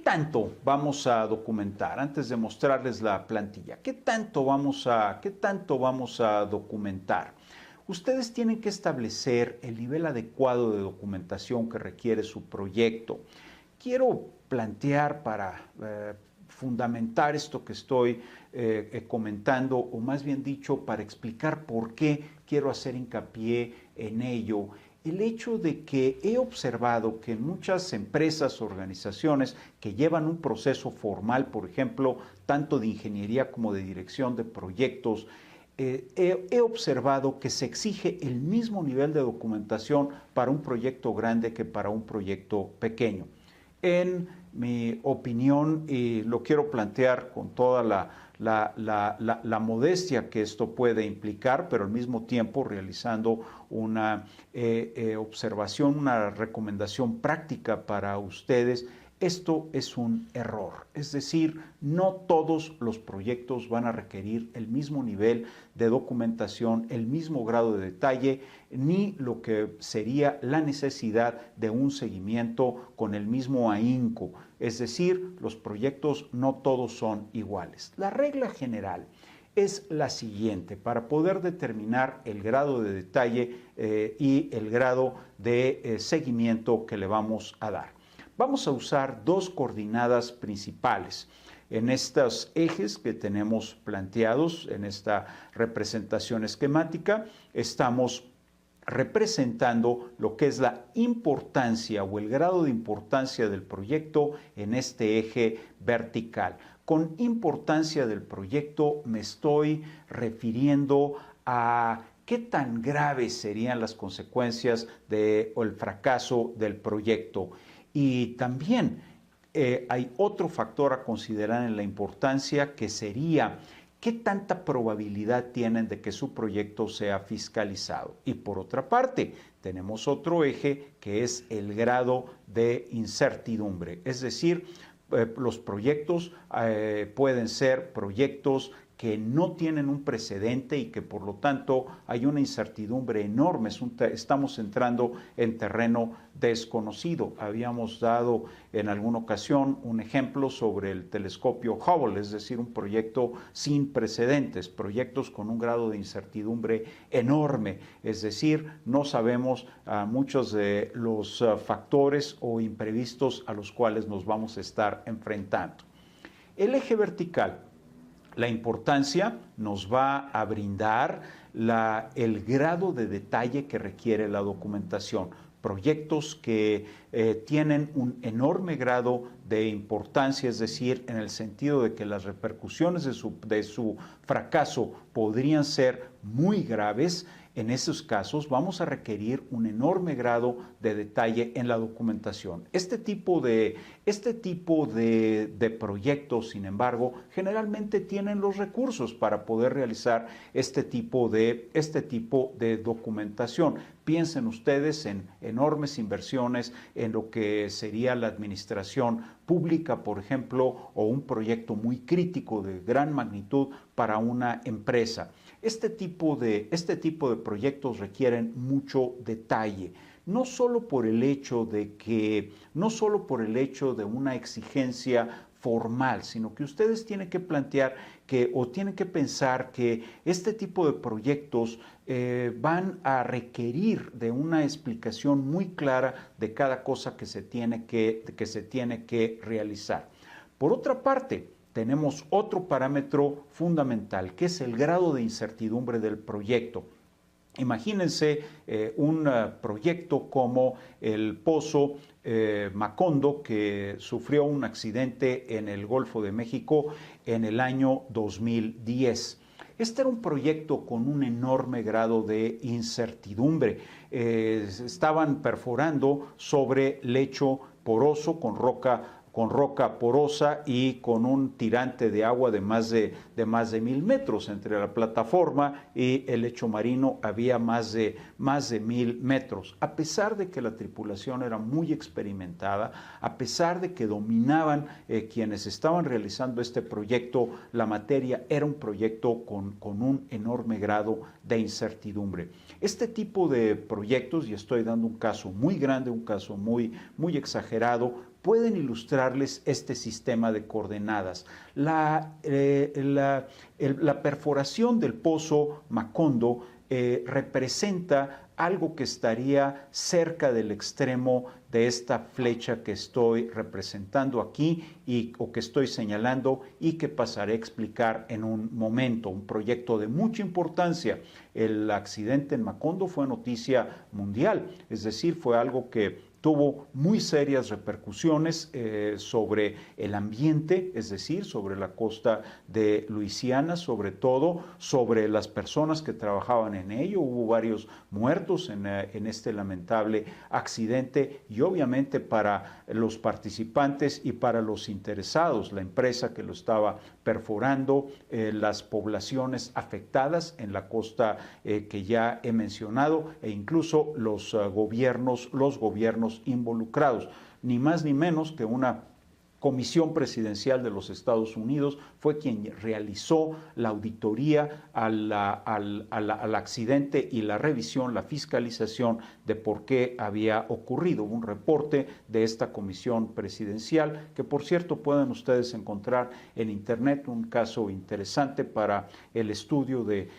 tanto vamos a documentar? Antes de mostrarles la plantilla, ¿qué tanto vamos a documentar? Ustedes tienen que establecer el nivel adecuado de documentación que requiere su proyecto. Quiero plantear para fundamentar esto que estoy comentando, o más bien dicho, para explicar por qué quiero hacer hincapié en ello. El hecho de que he observado que en muchas empresas, organizaciones que llevan un proceso formal, por ejemplo, tanto de ingeniería como de dirección de proyectos, he observado que se exige el mismo nivel de documentación para un proyecto grande que para un proyecto pequeño. En mi opinión, y lo quiero plantear con toda la modestia que esto puede implicar, pero al mismo tiempo realizando una observación, una recomendación práctica para ustedes. Esto es un error, es decir, no todos los proyectos van a requerir el mismo nivel de documentación, el mismo grado de detalle, ni lo que sería la necesidad de un seguimiento con el mismo ahínco. Es decir, los proyectos no todos son iguales. La regla general es la siguiente, para poder determinar el grado de detalle y el grado de seguimiento que le vamos a dar. Vamos a usar dos coordenadas principales. En estos ejes que tenemos planteados, en esta representación esquemática, estamos representando lo que es la importancia o el grado de importancia del proyecto en este eje vertical. Con importancia del proyecto me estoy refiriendo a qué tan graves serían las consecuencias o el fracaso del proyecto. Y también hay otro factor a considerar en la importancia, que sería qué tanta probabilidad tienen de que su proyecto sea fiscalizado. Y por otra parte, tenemos otro eje que es el grado de incertidumbre. Es decir, los proyectos pueden ser proyectos que no tienen un precedente y que por lo tanto hay una incertidumbre enorme. Estamos entrando en terreno desconocido. Habíamos dado en alguna ocasión un ejemplo sobre el telescopio Hubble, es decir, un proyecto sin precedentes, proyectos con un grado de incertidumbre enorme, es decir, no sabemos muchos de los factores o imprevistos a los cuales nos vamos a estar enfrentando. El eje vertical, la importancia, nos va a brindar el grado de detalle que requiere la documentación. Proyectos que tienen un enorme grado de importancia, es decir, en el sentido de que las repercusiones de su fracaso podrían ser muy graves. En esos casos vamos a requerir un enorme grado de detalle en la documentación. Este tipo de proyectos, sin embargo, generalmente tienen los recursos para poder realizar este tipo de documentación. Piensen ustedes en enormes inversiones en lo que sería la administración pública, por ejemplo, o un proyecto muy crítico de gran magnitud para una empresa. Este tipo de proyectos requieren mucho detalle, no solo por el hecho de una exigencia formal, sino que ustedes tienen que plantear tienen que pensar que este tipo de proyectos van a requerir de una explicación muy clara de cada cosa que se tiene que realizar. Por otra parte, tenemos otro parámetro fundamental, que es el grado de incertidumbre del proyecto. Imagínense un proyecto como el Pozo Macondo, que sufrió un accidente en el Golfo de México en el año 2010. Este era un proyecto con un enorme grado de incertidumbre. Estaban perforando sobre lecho poroso con roca porosa y con un tirante de agua de más de 1000 metros. Entre la plataforma y el lecho marino había más de 1000 metros. A pesar de que la tripulación era muy experimentada, a pesar de que dominaban quienes estaban realizando este proyecto, la materia, era un proyecto con un enorme grado de incertidumbre. Este tipo de proyectos, y estoy dando un caso muy grande, un caso muy exagerado, pueden ilustrarles este sistema de coordenadas. La perforación del pozo Macondo representa algo que estaría cerca del extremo de esta flecha que estoy representando aquí o que estoy señalando y que pasaré a explicar en un momento. Un proyecto de mucha importancia. El accidente en Macondo fue noticia mundial, es decir, fue algo que tuvo muy serias repercusiones sobre el ambiente, es decir, sobre la costa de Luisiana, sobre todo sobre las personas que trabajaban en ello. Hubo varios muertos en este lamentable accidente y obviamente para los participantes y para los interesados, la empresa que lo estaba perforando, las poblaciones afectadas en la costa que ya he mencionado e incluso los gobiernos involucrados, ni más ni menos que una Comisión Presidencial de los Estados Unidos fue quien realizó la auditoría al accidente y la revisión, la fiscalización de por qué había ocurrido. Hubo un reporte de esta Comisión Presidencial que, por cierto, pueden ustedes encontrar en Internet, un caso interesante para el estudio de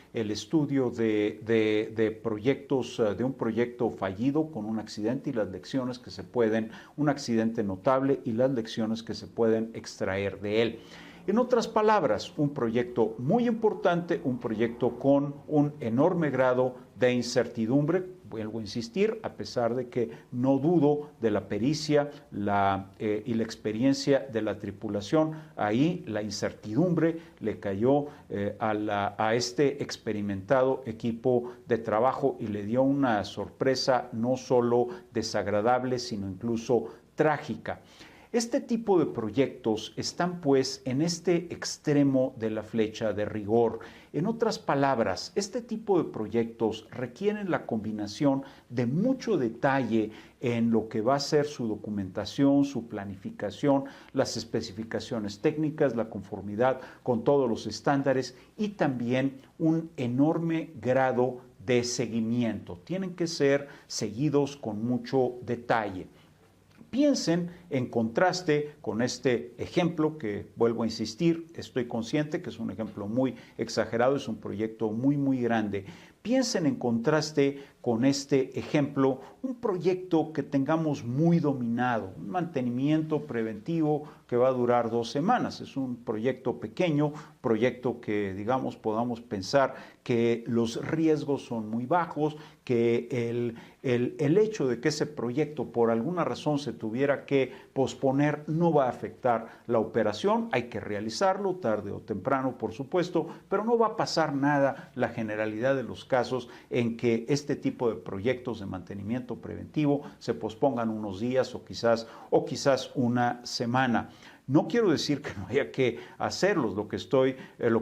proyectos, de un proyecto fallido con un accidente y las lecciones que se pueden, un accidente notable y las lecciones que se pueden extraer de él. En otras palabras, un proyecto muy importante, un proyecto con un enorme grado de incertidumbre. Vuelvo a insistir, a pesar de que no dudo de la pericia y la experiencia de la tripulación, ahí la incertidumbre le cayó a este experimentado equipo de trabajo y le dio una sorpresa no solo desagradable, sino incluso trágica. Este tipo de proyectos están pues en este extremo de la flecha de rigor. En otras palabras, este tipo de proyectos requieren la combinación de mucho detalle en lo que va a ser su documentación, su planificación, las especificaciones técnicas, la conformidad con todos los estándares y también un enorme grado de seguimiento. Tienen que ser seguidos con mucho detalle. Piensen en contraste con este ejemplo que, vuelvo a insistir, estoy consciente que es un ejemplo muy exagerado, es un proyecto muy grande. Piensen en contraste con este ejemplo, un proyecto que tengamos muy dominado, un mantenimiento preventivo que va a durar 2 semanas. Es un proyecto pequeño, proyecto que, digamos, podamos pensar que los riesgos son muy bajos, que el hecho de que ese proyecto por alguna razón se tuviera que posponer no va a afectar la operación. Hay que realizarlo tarde o temprano, por supuesto, pero no va a pasar nada, la generalidad de los casos, en que este tipo de proyectos de mantenimiento preventivo se pospongan unos días o quizás una semana. No quiero decir que no haya que hacerlos, lo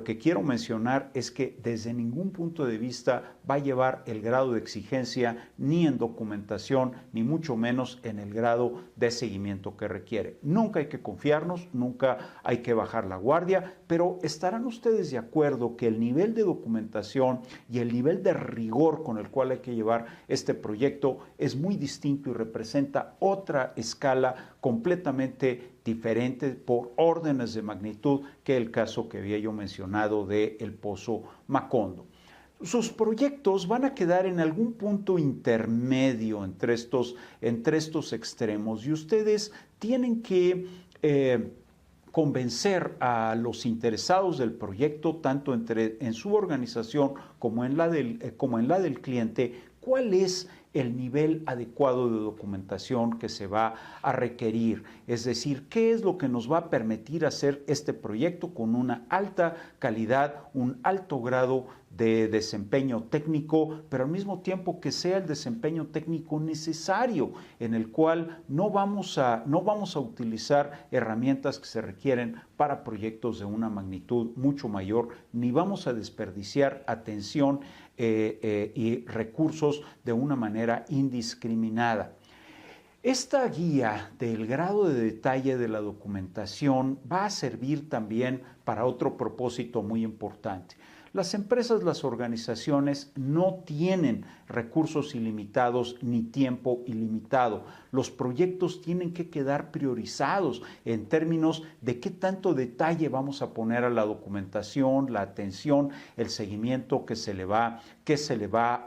que quiero mencionar es que desde ningún punto de vista va a llevar el grado de exigencia ni en documentación, ni mucho menos en el grado de seguimiento que requiere. Nunca hay que confiarnos, nunca hay que bajar la guardia, pero estarán ustedes de acuerdo que el nivel de documentación y el nivel de rigor con el cual hay que llevar este proyecto es muy distinto y representa otra escala completamente diferente por órdenes de magnitud que el caso que había yo mencionado del Pozo Macondo. Sus proyectos van a quedar en algún punto intermedio entre estos extremos y ustedes tienen que convencer a los interesados del proyecto, tanto en su organización como en la del cliente, cuál es el nivel adecuado de documentación que se va a requerir, es decir, qué es lo que nos va a permitir hacer este proyecto con una alta calidad, un alto grado de desempeño técnico, pero al mismo tiempo que sea el desempeño técnico necesario, en el cual no vamos a utilizar herramientas que se requieren para proyectos de una magnitud mucho mayor, ni vamos a desperdiciar atención y recursos de una manera indiscriminada. Esta guía del grado de detalle de la documentación va a servir también para otro propósito muy importante. Las empresas, las organizaciones no tienen recursos ilimitados ni tiempo ilimitado. Los proyectos tienen que quedar priorizados en términos de qué tanto detalle vamos a poner a la documentación, la atención, el seguimiento que se le va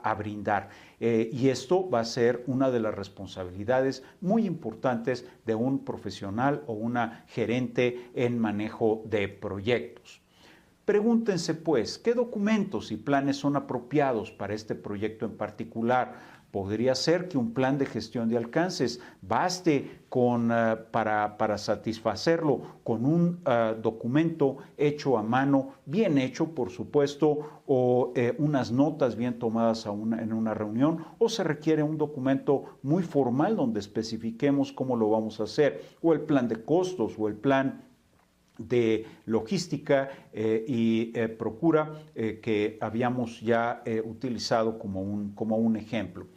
a brindar. Y esto va a ser una de las responsabilidades muy importantes de un profesional o una gerente en manejo de proyectos. Pregúntense pues, ¿qué documentos y planes son apropiados para este proyecto en particular? Podría ser que un plan de gestión de alcances baste para satisfacerlo con un documento hecho a mano, bien hecho, por supuesto, o unas notas bien tomadas en una reunión, o se requiere un documento muy formal donde especifiquemos cómo lo vamos a hacer, o el plan de costos, o el plan de logística y procura que habíamos ya utilizado como un ejemplo.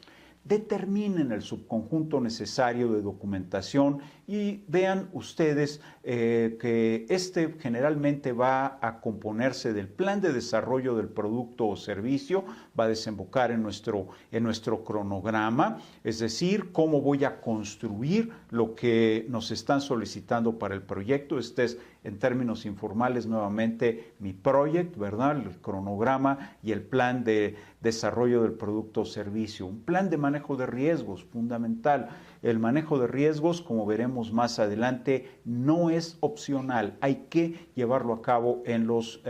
Determinen el subconjunto necesario de documentación y vean ustedes que este generalmente va a componerse del plan de desarrollo del producto o servicio, va a desembocar en nuestro cronograma, es decir, cómo voy a construir lo que nos están solicitando para el proyecto. Este es, en términos informales, nuevamente mi project, ¿verdad? El cronograma y el plan de desarrollo del producto o servicio. Un plan de manejo de riesgos, fundamental. El manejo de riesgos, como veremos más adelante, no es opcional. Hay que llevarlo a cabo en los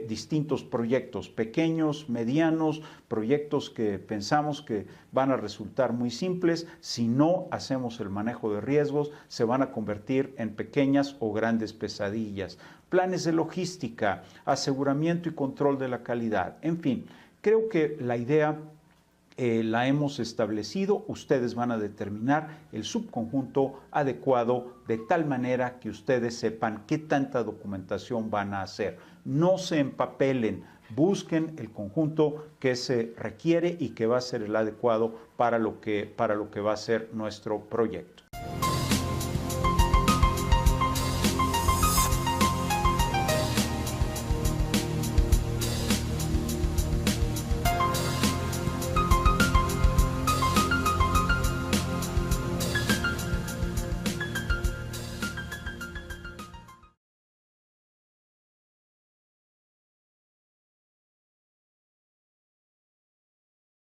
distintos proyectos, pequeños, medianos, proyectos que pensamos que van a resultar muy simples. Si no hacemos el manejo de riesgos, se van a convertir en pequeñas o grandes pesadillas. Planes de logística, aseguramiento y control de la calidad. En fin, creo que la idea la hemos establecido. Ustedes van a determinar el subconjunto adecuado de tal manera que ustedes sepan qué tanta documentación van a hacer. No se empapelen, busquen el conjunto que se requiere y que va a ser el adecuado para lo que va a ser nuestro proyecto.